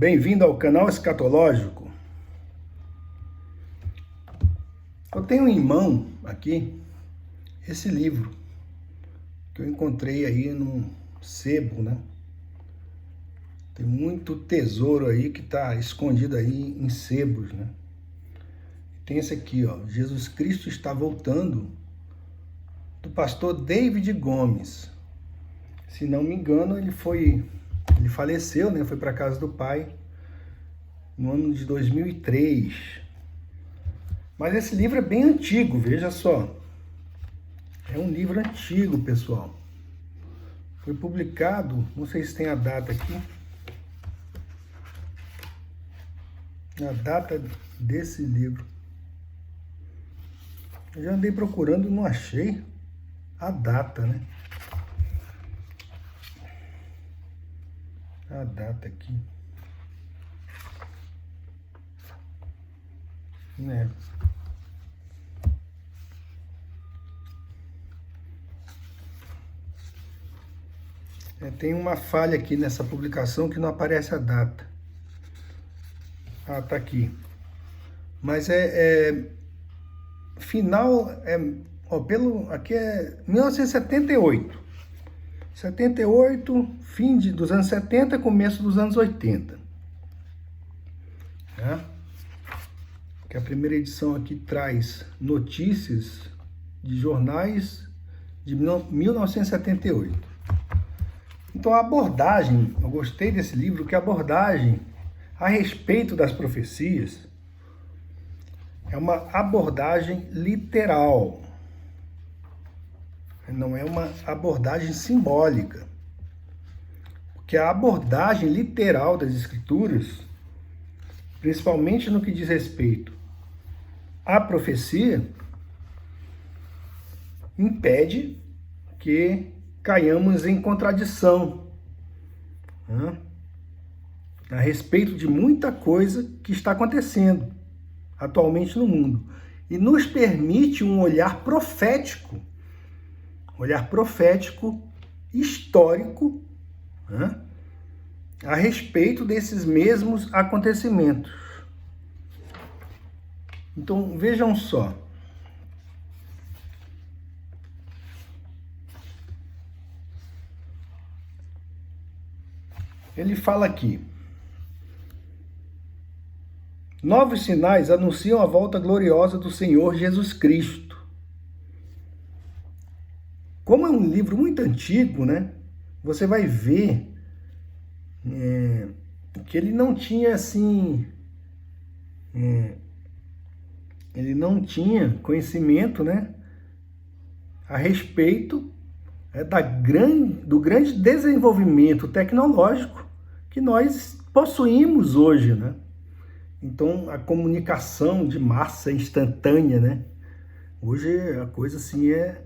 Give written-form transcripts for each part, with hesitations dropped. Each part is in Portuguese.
Bem-vindo ao canal Escatológico. Eu tenho em mão aqui esse livro que eu encontrei aí num sebo, né? Tem muito tesouro aí que está escondido aí em sebos, né? Tem esse aqui, ó, Jesus Cristo está voltando, do pastor David Gomes. Se não me engano, ele faleceu, né? Foi para a casa do pai no ano de 2003. Mas esse livro é bem antigo, veja só. É um livro antigo, pessoal. Foi publicado, não sei se tem a data aqui. A data desse livro. Eu já andei procurando, não achei a data, né? A data aqui. Né? Tem uma falha aqui nessa publicação que não aparece a data. Ah, tá aqui. Mas final, aqui é 1978. 78, fim dos anos 70, começo dos anos 80. Né? Que a primeira edição aqui traz notícias de jornais de 1978. Então a abordagem, eu gostei desse livro, que a abordagem a respeito das profecias é uma abordagem literal, não é uma abordagem simbólica. Porque a abordagem literal das Escrituras, principalmente no que diz respeito à profecia, impede que caiamos em contradição, né, a respeito de muita coisa que está acontecendo atualmente no mundo. E nos permite um olhar profético histórico, né, a respeito desses mesmos acontecimentos. Então, vejam só. Ele fala aqui: novos sinais anunciam a volta gloriosa do Senhor Jesus Cristo. Como é um livro muito antigo, né? Você vai ver que ele não tinha assim, ele não tinha conhecimento, né, a respeito do grande desenvolvimento tecnológico que nós possuímos hoje, né? Então, a comunicação de massa instantânea, né? Hoje a coisa assim é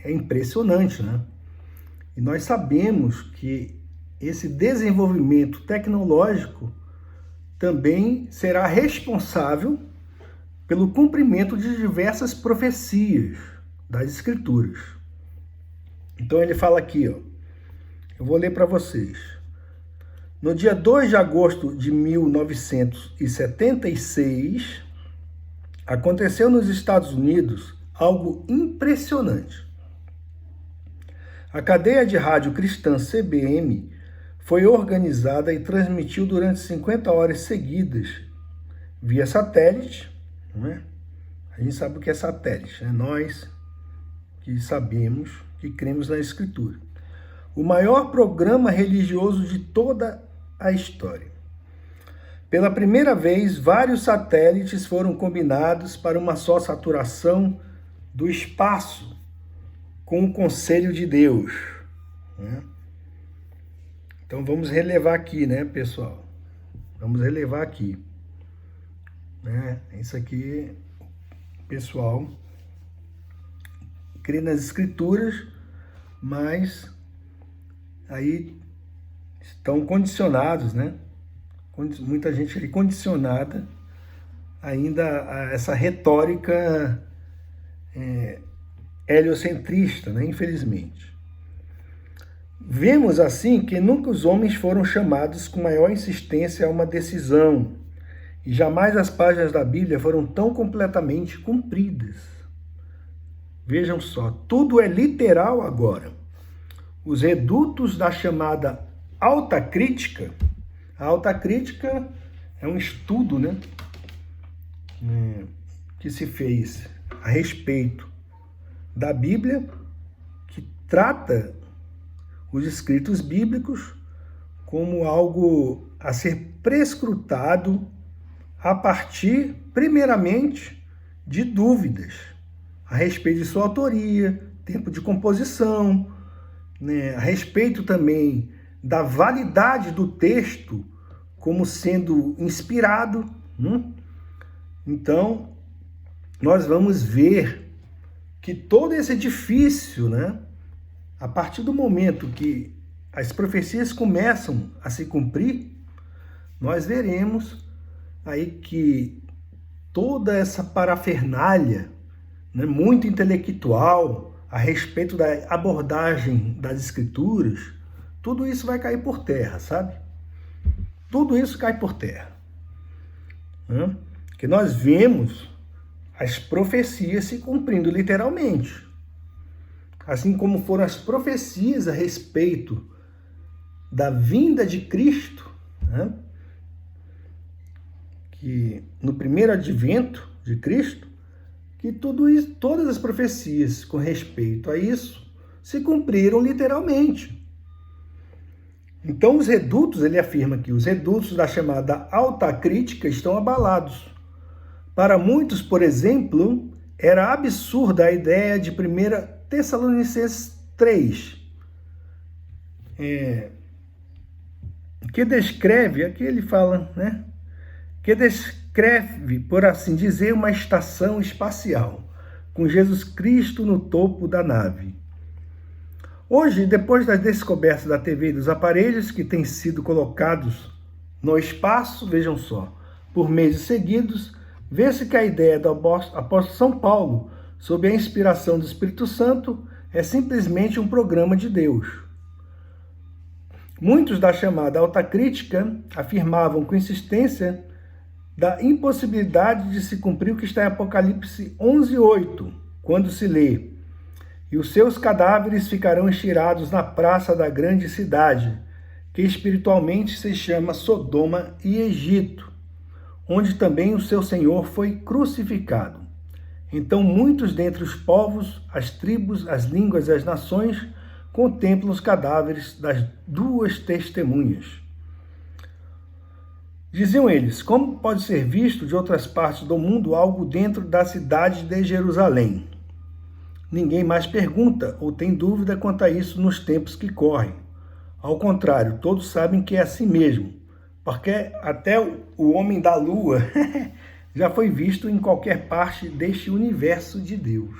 impressionante, né? E nós sabemos que esse desenvolvimento tecnológico também será responsável pelo cumprimento de diversas profecias das Escrituras. Então ele fala aqui, ó, eu vou ler para vocês. No dia 2 de agosto de 1976, aconteceu nos Estados Unidos algo impressionante. A cadeia de rádio cristã CBN foi organizada e transmitiu durante 50 horas seguidas, via satélite, né? A gente sabe o que é satélite, é nós que sabemos, que cremos na Escritura. O maior programa religioso de toda a história. Pela primeira vez, vários satélites foram combinados para uma só saturação do espaço com o conselho de Deus, né? Então vamos relevar aqui, né, pessoal? Vamos relevar aqui, né? Isso aqui, pessoal, crê nas Escrituras, mas aí estão condicionados, né? Muita gente ali condicionada ainda a essa retórica heliocentrista, né? Infelizmente. Vemos assim que nunca os homens foram chamados com maior insistência a uma decisão, e jamais as páginas da Bíblia foram tão completamente cumpridas. Vejam só, tudo é literal agora. Os redutos da chamada alta crítica, a alta crítica é um estudo, né, que se fez a respeito da Bíblia, que trata os escritos bíblicos como algo a ser prescrutado a partir, primeiramente, de dúvidas a respeito de sua autoria, tempo de composição, né, a respeito também da validade do texto como sendo inspirado. Então, nós vamos ver que todo esse edifício, né, a partir do momento que as profecias começam a se cumprir, nós veremos aí que toda essa parafernália, né, muito intelectual a respeito da abordagem das escrituras, tudo isso vai cair por terra, sabe? Tudo isso cai por terra. Que nós vemos as profecias se cumprindo literalmente. Assim como foram as profecias a respeito da vinda de Cristo, né? Que no primeiro advento de Cristo, que tudo isso, todas as profecias com respeito a isso se cumpriram literalmente. Então os redutos, ele afirma que os redutos da chamada alta crítica estão abalados. Para muitos, por exemplo, era absurda a ideia de 1 Tessalonicenses 3, que descreve, aqui ele fala, né? Que descreve, por assim dizer, uma estação espacial, com Jesus Cristo no topo da nave. Hoje, depois das descobertas da TV e dos aparelhos que têm sido colocados no espaço, vejam só, por meses seguidos, vê-se que a ideia do apóstolo São Paulo, sob a inspiração do Espírito Santo, é simplesmente um programa de Deus. Muitos da chamada alta crítica afirmavam com insistência da impossibilidade de se cumprir o que está em Apocalipse 11:8, quando se lê: "E os seus cadáveres ficarão estirados na praça da grande cidade, que espiritualmente se chama Sodoma e Egito, onde também o seu Senhor foi crucificado. Então muitos dentre os povos, as tribos, as línguas e as nações contemplam os cadáveres das duas testemunhas." Diziam eles: como pode ser visto de outras partes do mundo algo dentro da cidade de Jerusalém? Ninguém mais pergunta ou tem dúvida quanto a isso nos tempos que correm. Ao contrário, todos sabem que é assim mesmo, porque até o homem da lua já foi visto em qualquer parte deste universo de Deus.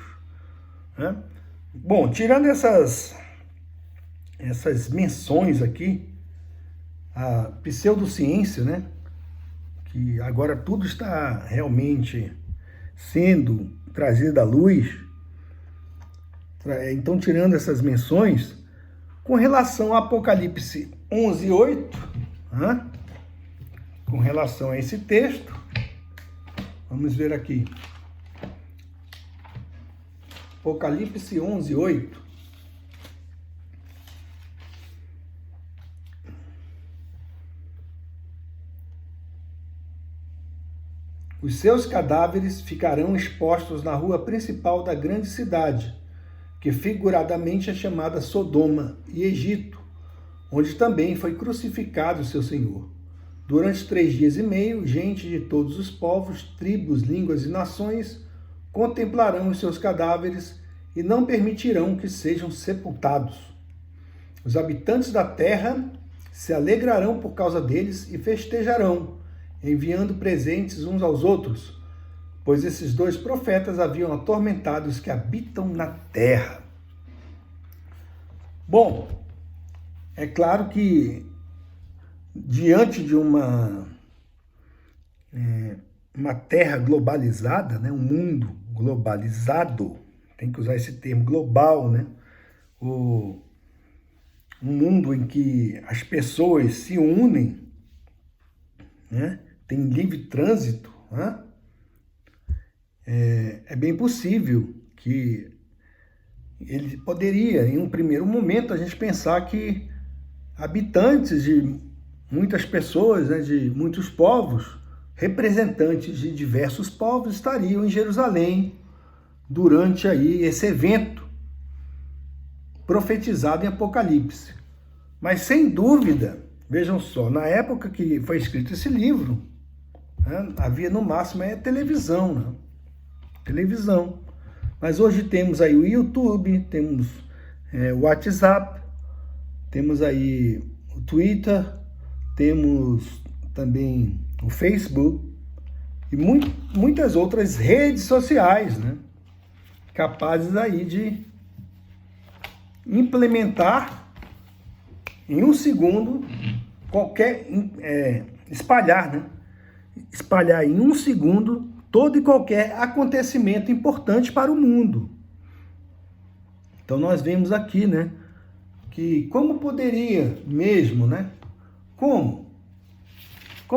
Bom, tirando essas menções aqui, a pseudociência, né, que agora tudo está realmente sendo trazido à luz. Então, tirando essas menções, com relação a Apocalipse 11:8, com relação a esse texto, vamos ver aqui. Apocalipse 11:8. Os seus cadáveres ficarão expostos na rua principal da grande cidade, que figuradamente é chamada Sodoma e Egito, onde também foi crucificado o seu Senhor. Durante 3 dias e meio, gente de todos os povos, tribos, línguas e nações contemplarão os seus cadáveres e não permitirão que sejam sepultados. Os habitantes da terra se alegrarão por causa deles e festejarão, enviando presentes uns aos outros, pois esses 2 profetas haviam atormentado os que habitam na terra. Bom, é claro que diante de uma terra globalizada, né, um mundo globalizado, tem que usar esse termo global, né? O um mundo em que as pessoas se unem, né? Tem livre trânsito, né? É bem possível que ele poderia, em um primeiro momento, a gente pensar que habitantes de muitas pessoas, né, de muitos povos, representantes de diversos povos, estariam em Jerusalém durante aí esse evento profetizado em Apocalipse. Mas sem dúvida, vejam só, na época que foi escrito esse livro, né, havia no máximo televisão, né? Televisão. Mas hoje temos aí o YouTube, temos o WhatsApp, temos aí o Twitter, temos também o Facebook e muitas outras redes sociais, né, capazes aí de implementar em um segundo espalhar, né, espalhar em um segundo todo e qualquer acontecimento importante para o mundo. Então nós vemos aqui, né, que como poderia mesmo, né, como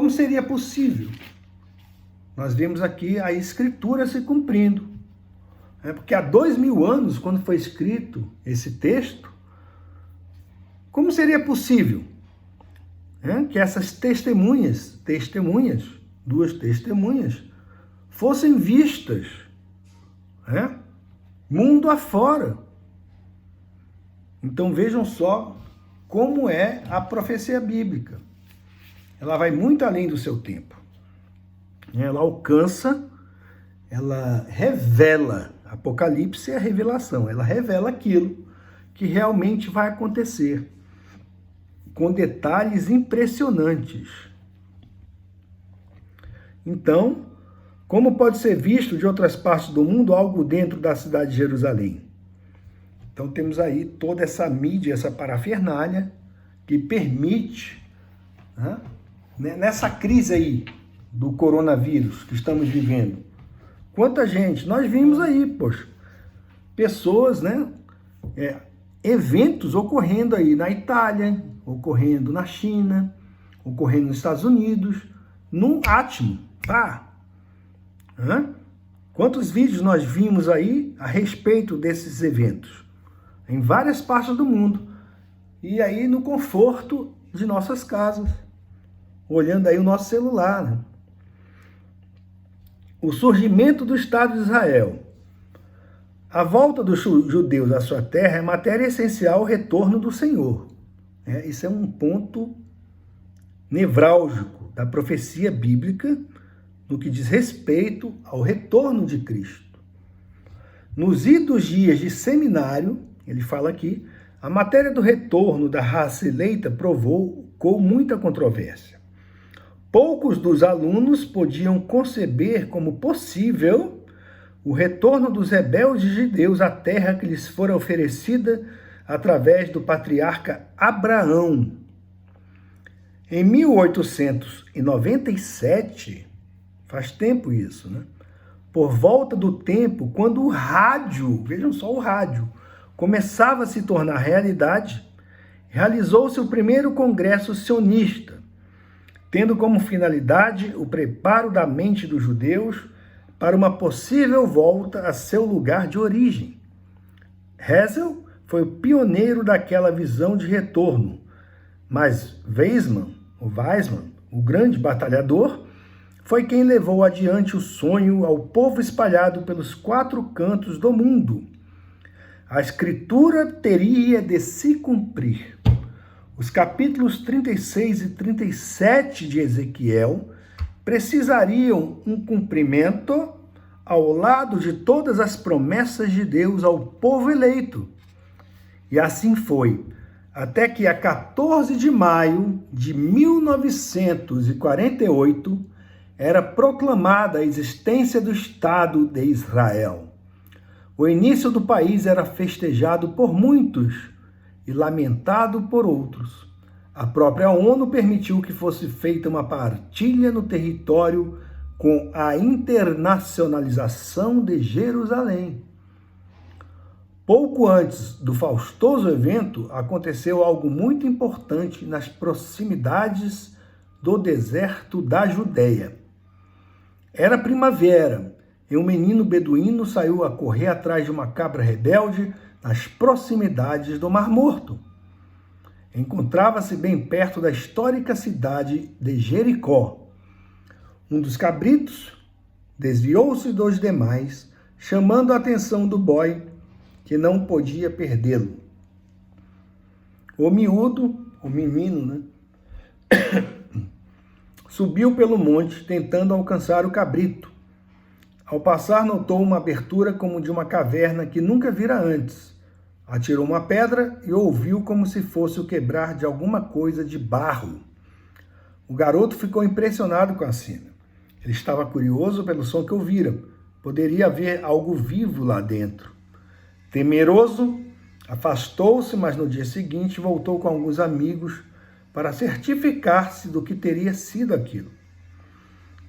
seria possível? Nós vemos aqui a Escritura se cumprindo. Porque há 2000 anos, quando foi escrito esse texto, como seria possível que essas testemunhas, duas testemunhas, fossem vistas mundo afora? Então vejam só como é a profecia bíblica. Ela vai muito além do seu tempo. Ela alcança, ela revela. Apocalipse é a revelação. Ela revela aquilo que realmente vai acontecer, com detalhes impressionantes. Então, como pode ser visto de outras partes do mundo algo dentro da cidade de Jerusalém? Então temos aí toda essa mídia, essa parafernália que permite, nessa crise aí do coronavírus que estamos vivendo, quanta gente, nós vimos aí, poxa, pessoas, né, eventos ocorrendo aí na Itália, ocorrendo na China, ocorrendo nos Estados Unidos, num átimo, Quantos vídeos nós vimos aí a respeito desses eventos? Em várias partes do mundo. E aí no conforto de nossas casas. Olhando aí o nosso celular. Né? O surgimento do Estado de Israel. A volta dos judeus à sua terra é matéria essencial ao retorno do Senhor. Isso é um ponto nevrálgico da profecia bíblica no que diz respeito ao retorno de Cristo. Nos idos dias de seminário, ele fala aqui, a matéria do retorno da raça eleita provocou muita controvérsia. Poucos dos alunos podiam conceber como possível o retorno dos rebeldes judeus à terra que lhes fora oferecida através do patriarca Abraão. Em 1897, faz tempo isso, né? Por volta do tempo quando o rádio, vejam só o rádio, começava a se tornar realidade, realizou-se o primeiro congresso sionista, tendo como finalidade o preparo da mente dos judeus para uma possível volta a seu lugar de origem. Herzl foi o pioneiro daquela visão de retorno, mas Weizmann, o grande batalhador, foi quem levou adiante o sonho ao povo espalhado pelos 4 cantos do mundo. A Escritura teria de se cumprir. Os capítulos 36 e 37 de Ezequiel precisariam um cumprimento ao lado de todas as promessas de Deus ao povo eleito. E assim foi, até que a 14 de maio de 1948 era proclamada a existência do Estado de Israel. O início do país era festejado por muitos e lamentado por outros. A própria ONU permitiu que fosse feita uma partilha no território com a internacionalização de Jerusalém. Pouco antes do faustoso evento, aconteceu algo muito importante nas proximidades do deserto da Judéia. Era primavera e um menino beduíno saiu a correr atrás de uma cabra rebelde nas proximidades do Mar Morto. Encontrava-se bem perto da histórica cidade de Jericó. Um dos cabritos desviou-se dos demais, chamando a atenção do boy, que não podia perdê-lo. O menino, subiu pelo monte, tentando alcançar o cabrito. Ao passar, notou uma abertura como de uma caverna que nunca vira antes. Atirou uma pedra e ouviu como se fosse o quebrar de alguma coisa de barro. O garoto ficou impressionado com a cena. Ele estava curioso pelo som que ouvira. Poderia haver algo vivo lá dentro. Temeroso, afastou-se, mas no dia seguinte voltou com alguns amigos para certificar-se do que teria sido aquilo.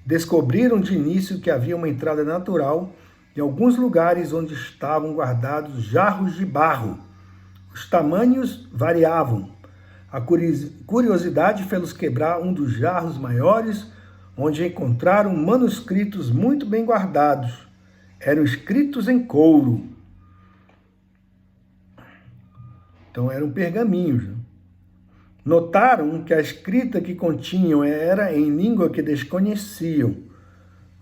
Descobriram de início que havia uma entrada natural em alguns lugares onde estavam guardados jarros de barro. Os tamanhos variavam. A curiosidade fez-los quebrar um dos jarros maiores, onde encontraram manuscritos muito bem guardados. Eram escritos em couro. Então eram pergaminhos. Notaram que a escrita que continham era em língua que desconheciam.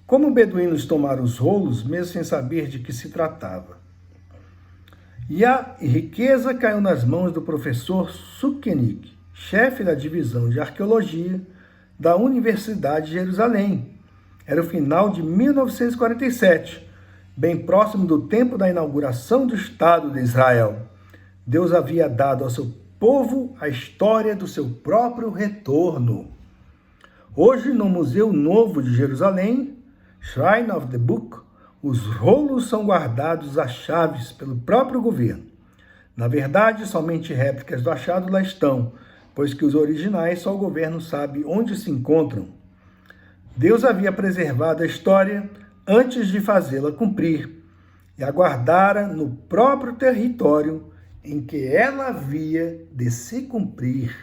Como beduínos tomaram os rolos, mesmo sem saber de que se tratava. E a riqueza caiu nas mãos do professor Sukenik, chefe da divisão de arqueologia da Universidade de Jerusalém. Era o final de 1947, bem próximo do tempo da inauguração do Estado de Israel. Deus havia dado ao seu povo a história do seu próprio retorno. Hoje, no Museu Novo de Jerusalém, Shrine of the Book, os rolos são guardados às chaves pelo próprio governo. Na verdade, somente réplicas do achado lá estão, pois que os originais só o governo sabe onde se encontram. Deus havia preservado a história antes de fazê-la cumprir e a guardara no próprio território em que ela havia de se cumprir.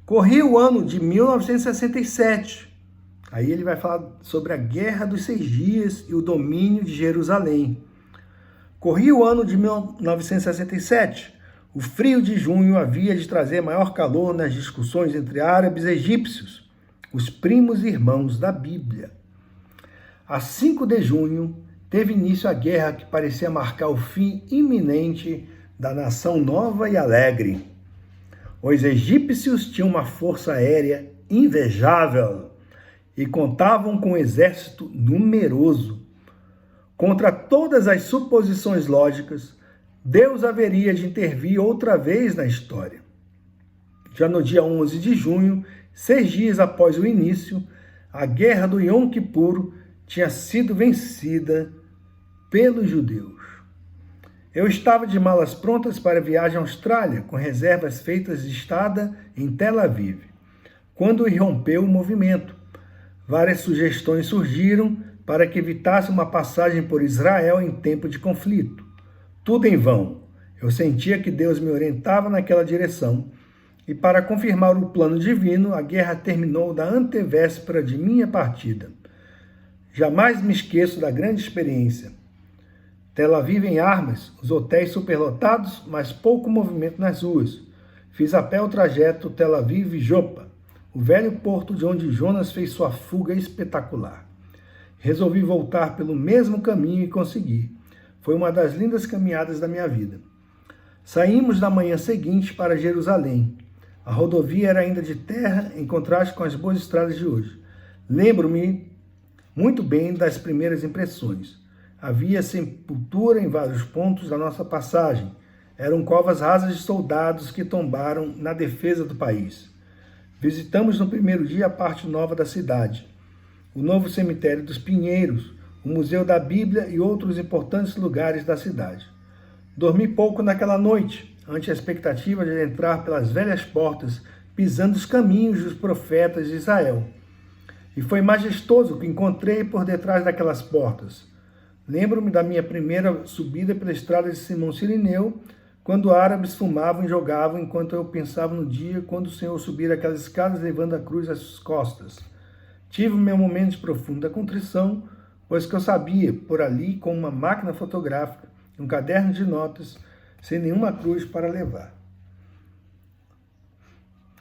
Corria o ano de 1967. Aí ele vai falar sobre a Guerra dos 6 Dias e o domínio de Jerusalém. Corria o ano de 1967. O frio de junho havia de trazer maior calor nas discussões entre árabes e egípcios, os primos e irmãos da Bíblia. A 5 de junho, teve início a guerra que parecia marcar o fim iminente da nação nova e alegre. Os egípcios tinham uma força aérea invejável e contavam com um exército numeroso. Contra todas as suposições lógicas, Deus haveria de intervir outra vez na história. Já no dia 11 de junho, 6 dias após o início, a guerra do Yom Kippur tinha sido vencida pelos judeus. Eu estava de malas prontas para a viagem à Austrália, com reservas feitas de estada em Tel Aviv, quando irrompeu o movimento. Várias sugestões surgiram para que evitasse uma passagem por Israel em tempo de conflito. Tudo em vão. Eu sentia que Deus me orientava naquela direção, e para confirmar o plano divino, a guerra terminou da antevéspera de minha partida. Jamais me esqueço da grande experiência. Tel Aviv em armas, os hotéis superlotados, mas pouco movimento nas ruas. Fiz a pé o trajeto Tel Aviv-Jopa, o velho porto de onde Jonas fez sua fuga espetacular. Resolvi voltar pelo mesmo caminho e consegui. Foi uma das lindas caminhadas da minha vida. Saímos na manhã seguinte para Jerusalém. A rodovia era ainda de terra, em contraste com as boas estradas de hoje. Lembro-me muito bem das primeiras impressões. Havia sepultura em vários pontos da nossa passagem. Eram covas rasas de soldados que tombaram na defesa do país. Visitamos no primeiro dia a parte nova da cidade, o novo cemitério dos Pinheiros, o Museu da Bíblia e outros importantes lugares da cidade. Dormi pouco naquela noite, ante a expectativa de entrar pelas velhas portas, pisando os caminhos dos profetas de Israel. E foi majestoso o que encontrei por detrás daquelas portas. Lembro-me da minha primeira subida pela estrada de Simão Cirineu, quando árabes fumavam e jogavam, enquanto eu pensava no dia quando o Senhor subir aquelas escadas levando a cruz às costas. Tive o meu momento de profunda contrição, pois que eu sabia, por ali, com uma máquina fotográfica, um caderno de notas, sem nenhuma cruz para levar.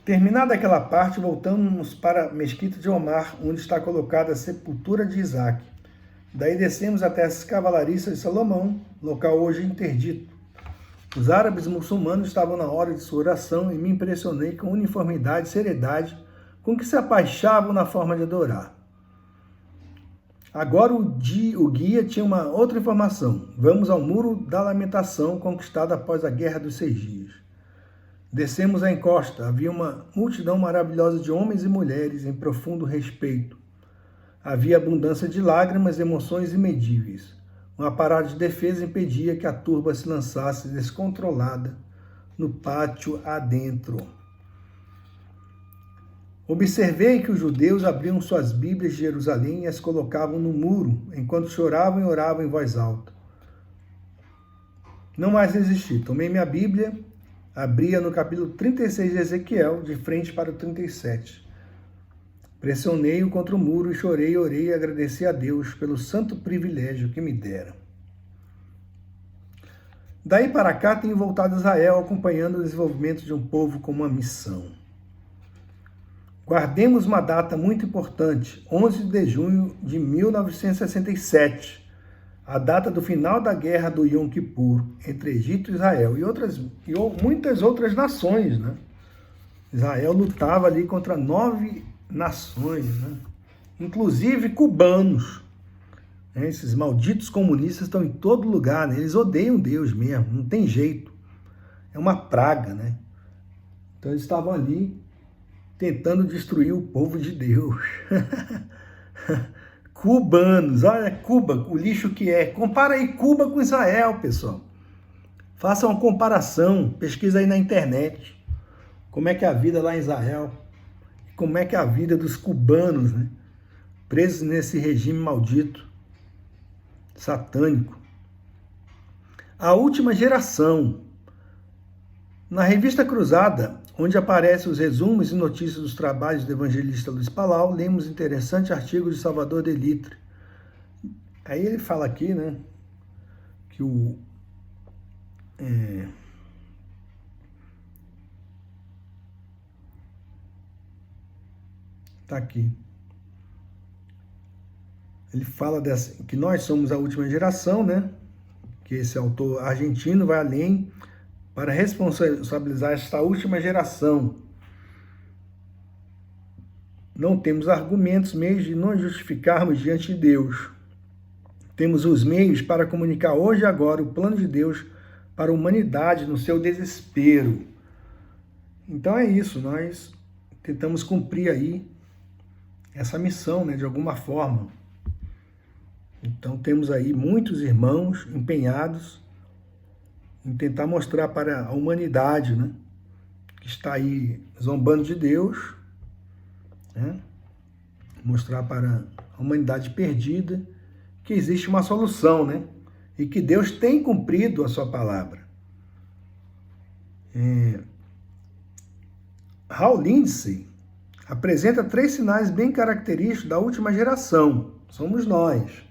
Terminada aquela parte, voltamos para a mesquita de Omar, onde está colocada a sepultura de Isaac. Daí descemos até as cavalariças de Salomão, local hoje interdito. Os árabes muçulmanos estavam na hora de sua oração e me impressionei com a uniformidade e seriedade com que se abaixavam na forma de adorar. Agora o guia tinha uma outra informação. Vamos ao Muro da Lamentação, conquistado após a Guerra dos 6 Dias. Descemos a encosta. Havia uma multidão maravilhosa de homens e mulheres em profundo respeito. Havia abundância de lágrimas e emoções imedíveis. Um aparato de defesa impedia que a turba se lançasse descontrolada no pátio adentro. Observei que os judeus abriam suas Bíblias de Jerusalém e as colocavam no muro, enquanto choravam e oravam em voz alta. Não mais resisti. Tomei minha Bíblia, abria no capítulo 36 de Ezequiel, de frente para o 37. Pressionei-o contra o muro e chorei, orei e agradeci a Deus pelo santo privilégio que me dera. Daí para cá tenho voltado a Israel, acompanhando o desenvolvimento de um povo com uma missão. Guardemos uma data muito importante, 11 de junho de 1967, a data do final da guerra do Yom Kippur, entre Egito e Israel, e muitas outras nações, né? Israel lutava ali contra 9 nações, né? Inclusive cubanos. Né? Esses malditos comunistas estão em todo lugar, né? Eles odeiam Deus mesmo, não tem jeito. É uma praga, né? Então eles estavam ali tentando destruir o povo de Deus. Cubanos, olha Cuba, o lixo que é. Compara aí Cuba com Israel, pessoal. Faça uma comparação, pesquisa aí na internet. Como é que é a vida lá em Israel? Como é que é a vida dos cubanos, né? Presos nesse regime maldito, satânico. A última geração. Na revista Cruzada, onde aparecem os resumos e notícias dos trabalhos do evangelista Luiz Palau, lemos interessante artigo de Salvador Delitre. Aí ele fala aqui, né, que tá aqui. Ele fala que nós somos a última geração, né, que esse autor argentino vai além para responsabilizar esta última geração. Não temos argumentos, meios de nos justificarmos diante de Deus. Temos os meios para comunicar hoje e agora o plano de Deus para a humanidade no seu desespero. Então é isso, nós tentamos cumprir aí essa missão, né, de alguma forma. Então temos aí muitos irmãos empenhados em tentar mostrar para a humanidade, né, que está aí zombando de Deus, né, mostrar para a humanidade perdida que existe uma solução, né, e que Deus tem cumprido a sua palavra. Hal Lindsey apresenta 3 sinais bem característicos da última geração, somos nós,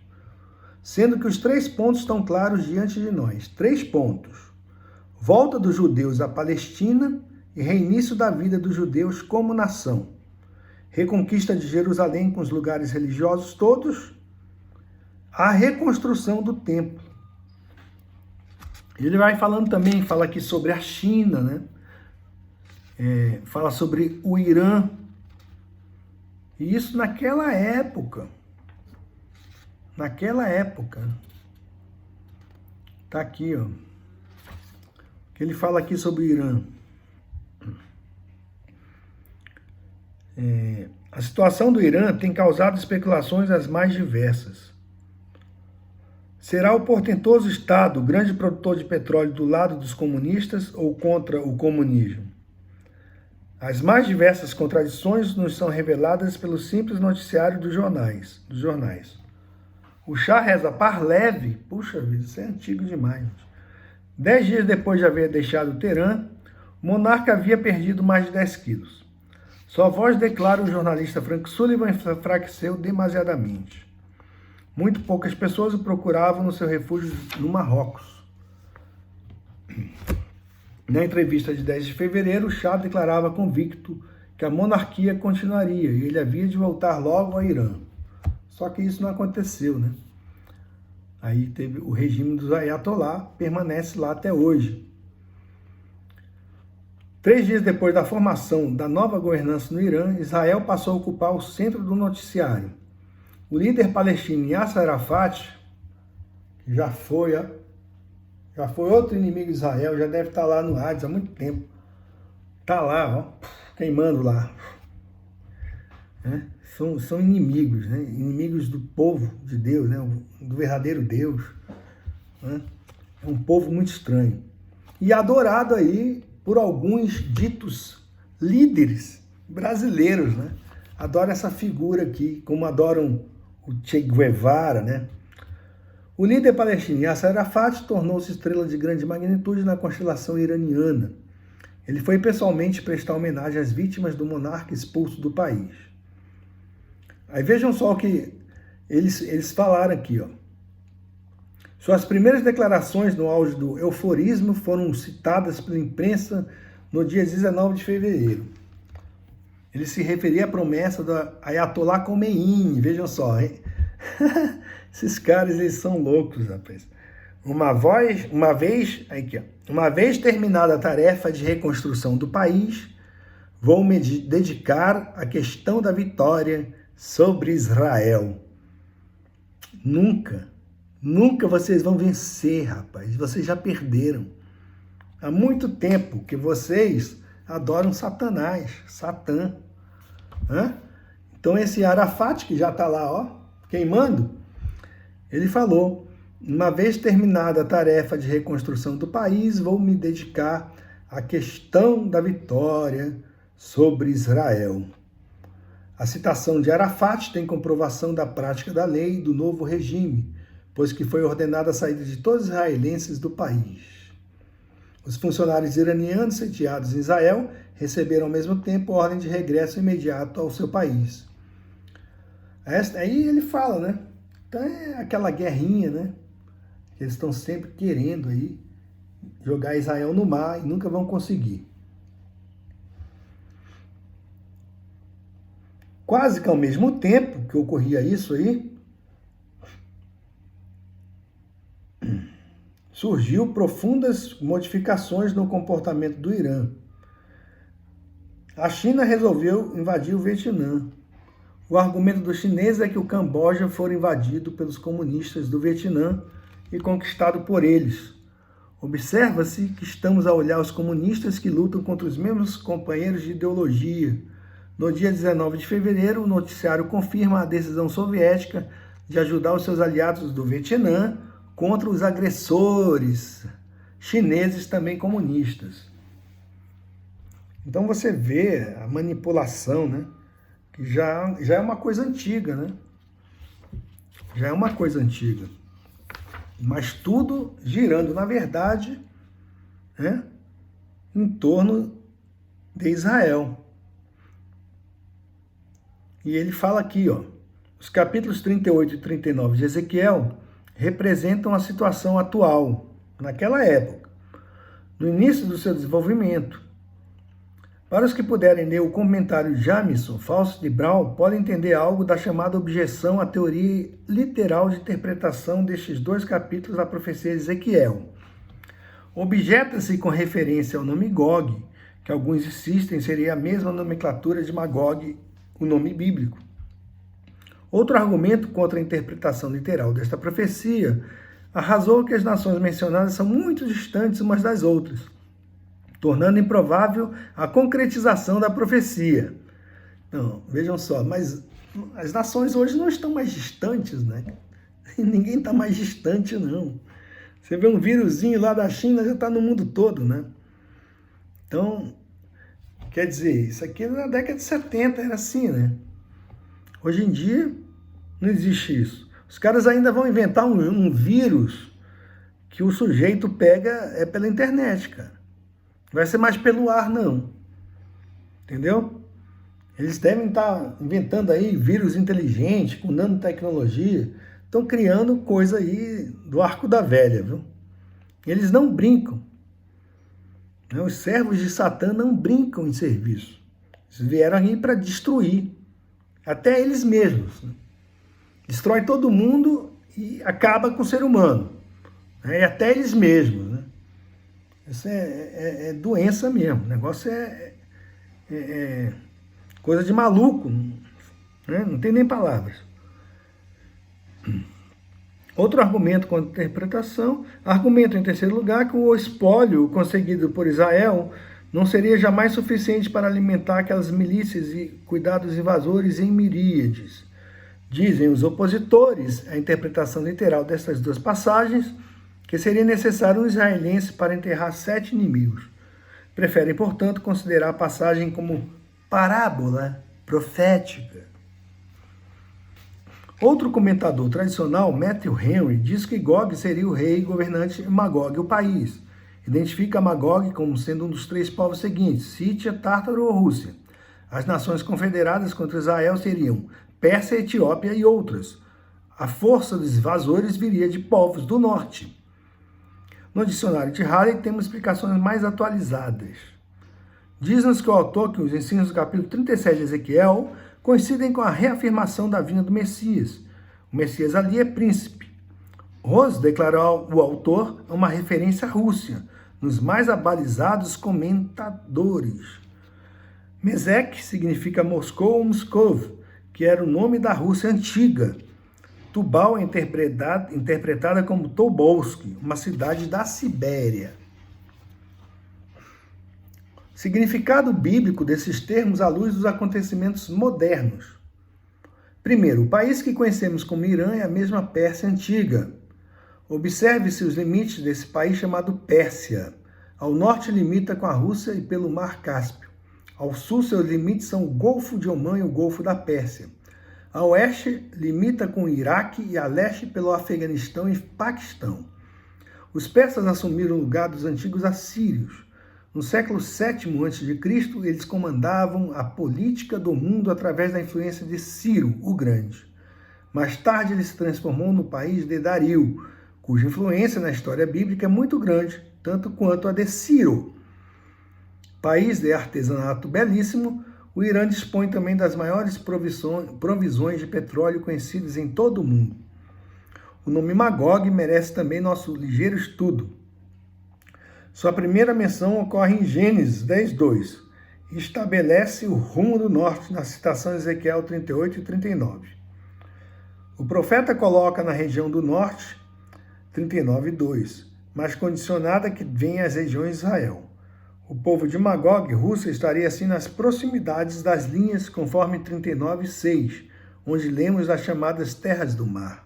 sendo que os 3 pontos estão claros diante de nós. 3 pontos. Volta dos judeus à Palestina e reinício da vida dos judeus como nação. Reconquista de Jerusalém com os lugares religiosos todos. A reconstrução do templo. Ele vai falando também, fala aqui sobre a China, né? Fala sobre o Irã. E isso naquela época. Naquela época. Tá aqui, ó. Que ele fala aqui sobre o Irã. A situação do Irã tem causado especulações as mais diversas. Será o portentoso Estado o grande produtor de petróleo do lado dos comunistas ou contra o comunismo? As mais diversas contradições nos são reveladas pelo simples noticiário dos jornais. O Shah Reza Pahlavi, puxa vida, isso é antigo demais, gente. 10 dias depois de haver deixado Teherã, o monarca havia perdido mais de 10 quilos. Sua voz, declara o jornalista Frank Sullivan, enfraqueceu demasiadamente. Muito poucas pessoas o procuravam no seu refúgio no Marrocos. Na entrevista de 10 de fevereiro, o Shah declarava convicto que a monarquia continuaria e ele havia de voltar logo ao Irã. Só que isso não aconteceu, né? Aí teve o regime dos Ayatollah, permanece lá até hoje. 3 dias depois da formação da nova governança no Irã, Israel passou a ocupar o centro do noticiário. O líder palestino Yasser Arafat, que já foi outro inimigo de Israel, já deve estar lá no Hades há muito tempo. Está lá, ó, queimando lá. São inimigos, né? Inimigos do povo de Deus, né? Do verdadeiro Deus. Né? É um povo muito estranho. E adorado aí por alguns ditos líderes brasileiros, né? Adoram essa figura aqui, como adoram o Che Guevara, né? O líder palestino Yasser Arafat tornou-se estrela de grande magnitude na constelação iraniana. Ele foi pessoalmente prestar homenagem às vítimas do monarca expulso do país. Aí vejam só o que eles falaram aqui, ó. Suas primeiras declarações no auge do euforismo foram citadas pela imprensa no dia 19 de fevereiro. Ele se referia à promessa do Ayatollah Khomeini, vejam só, hein? Esses caras, eles são loucos, rapaz. Uma vez terminada a tarefa de reconstrução do país, vou me dedicar à questão da vitória sobre Israel. Nunca vocês vão vencer, rapaz. Vocês já perderam. Há muito tempo que vocês adoram Satanás, Satã. Então esse Arafat, que já está lá, ó, queimando, ele falou: uma vez terminada a tarefa de reconstrução do país, vou me dedicar à questão da vitória sobre Israel. A citação de Arafat tem comprovação da prática da lei do novo regime, pois que foi ordenada a saída de todos os israelenses do país. Os funcionários iranianos sediados em Israel receberam ao mesmo tempo ordem de regresso imediato ao seu país. Aí ele fala, né? Então é aquela guerrinha, né? Que eles estão sempre querendo aí jogar Israel no mar e nunca vão conseguir. Quase que ao mesmo tempo que ocorria isso aí, surgiu profundas modificações no comportamento do Irã. A China resolveu invadir o Vietnã. O argumento dos chineses é que o Camboja foi invadido pelos comunistas do Vietnã e conquistado por eles. Observa-se que estamos a olhar os comunistas que lutam contra os mesmos companheiros de ideologia. No dia 19 de fevereiro, o noticiário confirma a decisão soviética de ajudar os seus aliados do Vietnã contra os agressores chineses também comunistas. Então você vê a manipulação, né? Que já é uma coisa antiga, né? Já é uma coisa antiga. Mas tudo girando, na verdade, né, em torno de Israel. E ele fala aqui, ó, os capítulos 38 e 39 de Ezequiel representam a situação atual, naquela época, no início do seu desenvolvimento. Para os que puderem ler o comentário Jamison, Fausto de Brau, podem entender algo da chamada objeção à teoria literal de interpretação destes 2 capítulos da profecia de Ezequiel. Objeta-se com referência ao nome Gog, que alguns insistem seria a mesma nomenclatura de Magog, o nome bíblico. Outro argumento contra a interpretação literal desta profecia arrasou que as nações mencionadas são muito distantes umas das outras, tornando improvável a concretização da profecia. Não, vejam só, mas as nações hoje não estão mais distantes, né? Ninguém está mais distante, não. Você vê um vírusinho lá da China, já está no mundo todo, né? Então, quer dizer, isso aqui na década de 70 era assim, né? Hoje em dia, não existe isso. Os caras ainda vão inventar um vírus que o sujeito pega pela internet, cara. Não vai ser mais pelo ar, não. Entendeu? Eles devem estar inventando aí vírus inteligente, com nanotecnologia. Estão criando coisa aí do arco da velha, viu? Eles não brincam. Os servos de Satã não brincam em serviço. Eles vieram aqui para destruir. Até eles mesmos. Destrói todo mundo e acaba com o ser humano. E até eles mesmos. Né? Isso é doença mesmo. O negócio é coisa de maluco. Né? Não tem nem palavras. Outro argumento contra a interpretação, argumento em terceiro lugar que o espólio conseguido por Israel não seria jamais suficiente para alimentar aquelas milícias e cuidar dos invasores em miríades. Dizem os opositores à interpretação literal dessas duas passagens que seria necessário um israelense para enterrar 7 inimigos. Preferem, portanto, considerar a passagem como parábola profética. Outro comentador tradicional, Matthew Henry, diz que Gog seria o rei governante e Magog o país. Identifica Magog como sendo um dos 3 povos seguintes, Sítia, Tártaro ou Rússia. As nações confederadas contra Israel seriam Pérsia, Etiópia e outras. A força dos invasores viria de povos do norte. No dicionário de Halley temos explicações mais atualizadas. Diz-nos que o autor que os ensinos do capítulo 37 de Ezequiel coincidem com a reafirmação da vinda do Messias. O Messias ali é príncipe. Rose declarou o autor uma referência à Rússia, nos mais abalizados comentadores. Mesek significa Moscou ou Moscov, que era o nome da Rússia antiga. Tubal é interpretada como Tobolsk, uma cidade da Sibéria. Significado bíblico desses termos à luz dos acontecimentos modernos. Primeiro, o país que conhecemos como Irã é a mesma Pérsia antiga. Observe-se os limites desse país chamado Pérsia. Ao norte limita com a Rússia e pelo Mar Cáspio. Ao sul, seus limites são o Golfo de Omã e o Golfo da Pérsia. A oeste, limita com o Iraque e a leste pelo Afeganistão e Paquistão. Os persas assumiram o lugar dos antigos assírios. No século VII a.C., eles comandavam a política do mundo através da influência de Ciro, o Grande. Mais tarde, ele se transformou no país de Dario, cuja influência na história bíblica é muito grande, tanto quanto a de Ciro. País de artesanato belíssimo, o Irã dispõe também das maiores provisões de petróleo conhecidas em todo o mundo. O nome Magog merece também nosso ligeiro estudo. Sua primeira menção ocorre em Gênesis 10:2 e estabelece o rumo do norte na citação de Ezequiel 38 e 39. O profeta coloca na região do norte 39:2, mas condicionada que venha as regiões de Israel. O povo de Magog, Rússia, estaria assim nas proximidades das linhas, conforme 39:6, onde lemos as chamadas terras do mar.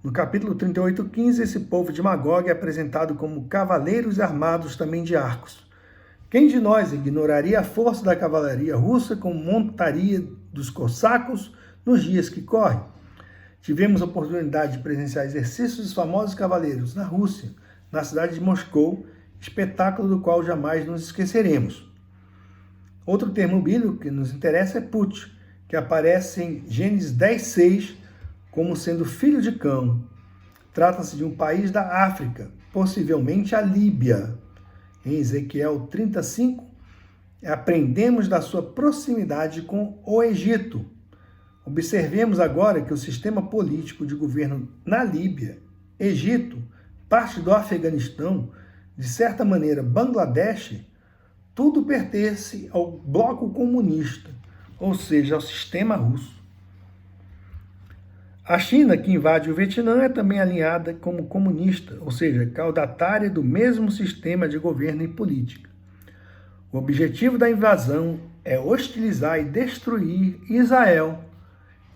No capítulo 38:15, esse povo de Magog é apresentado como cavaleiros armados também de arcos. Quem de nós ignoraria a força da cavalaria russa com montaria dos cossacos nos dias que correm? Tivemos a oportunidade de presenciar exercícios dos famosos cavaleiros na Rússia, na cidade de Moscou, espetáculo do qual jamais nos esqueceremos. Outro termo bíblico que nos interessa é Put, que aparece em Gênesis 10:6 como sendo filho de Cão. Trata-se de um país da África, possivelmente a Líbia. Em Ezequiel 35, aprendemos da sua proximidade com o Egito. Observemos agora que o sistema político de governo na Líbia, Egito, parte do Afeganistão, de certa maneira Bangladesh, tudo pertence ao bloco comunista, ou seja, ao sistema russo. A China, que invade o Vietnã, é também alinhada como comunista, ou seja, caudatária do mesmo sistema de governo e política. O objetivo da invasão é hostilizar e destruir Israel,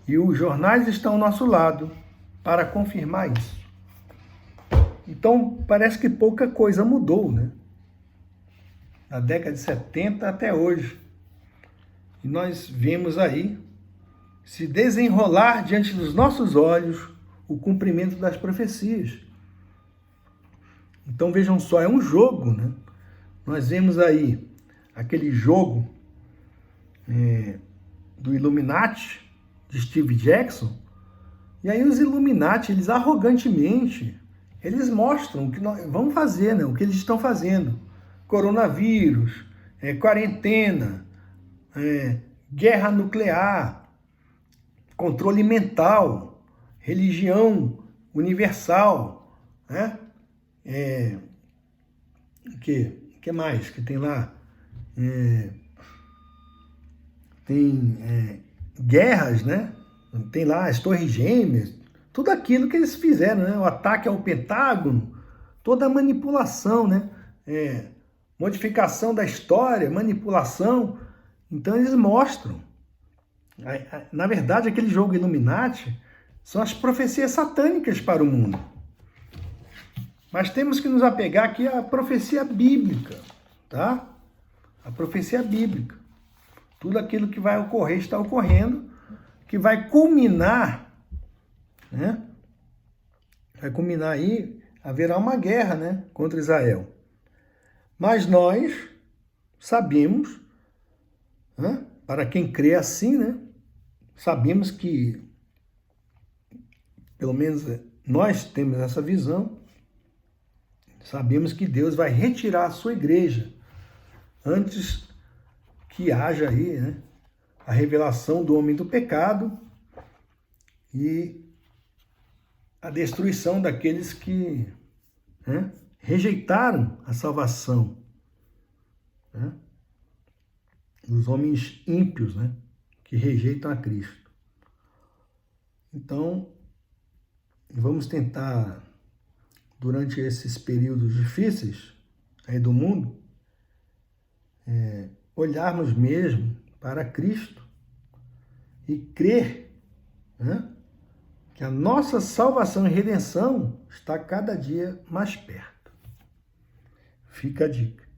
e os jornais estão ao nosso lado para confirmar isso. Então, parece que pouca coisa mudou, né? Da década de 70 até hoje. E nós vemos aí se desenrolar diante dos nossos olhos o cumprimento das profecias. Então vejam só, é um jogo, né? Nós vemos aí aquele jogo do Illuminati, de Steve Jackson, e aí os Illuminati, eles arrogantemente, eles mostram o que nós vamos fazer, né? O que eles estão fazendo. Coronavírus, quarentena, guerra nuclear, controle mental, religião universal, né? O que mais que tem lá? Tem guerras, né? Tem lá as Torres Gêmeas, tudo aquilo que eles fizeram, né? O ataque ao Pentágono, toda a manipulação, né? Modificação da história, manipulação. Então eles mostram. Na verdade, aquele jogo Illuminati são as profecias satânicas para o mundo. Mas temos que nos apegar aqui à profecia bíblica, tá? A profecia bíblica. Tudo aquilo que vai ocorrer está ocorrendo, que vai culminar, né? Vai culminar aí, haverá uma guerra, né, contra Israel. Mas nós sabemos, né, para quem crê assim, né, sabemos que, pelo menos nós temos essa visão, sabemos que Deus vai retirar a sua igreja antes que haja aí, né, a revelação do homem do pecado e a destruição daqueles que, né, rejeitaram a salvação, né, dos homens ímpios, né, que rejeitam a Cristo. Então, vamos tentar, durante esses períodos difíceis aí do mundo, olharmos mesmo para Cristo e crer, né, que a nossa salvação e redenção está cada dia mais perto. Fica a dica.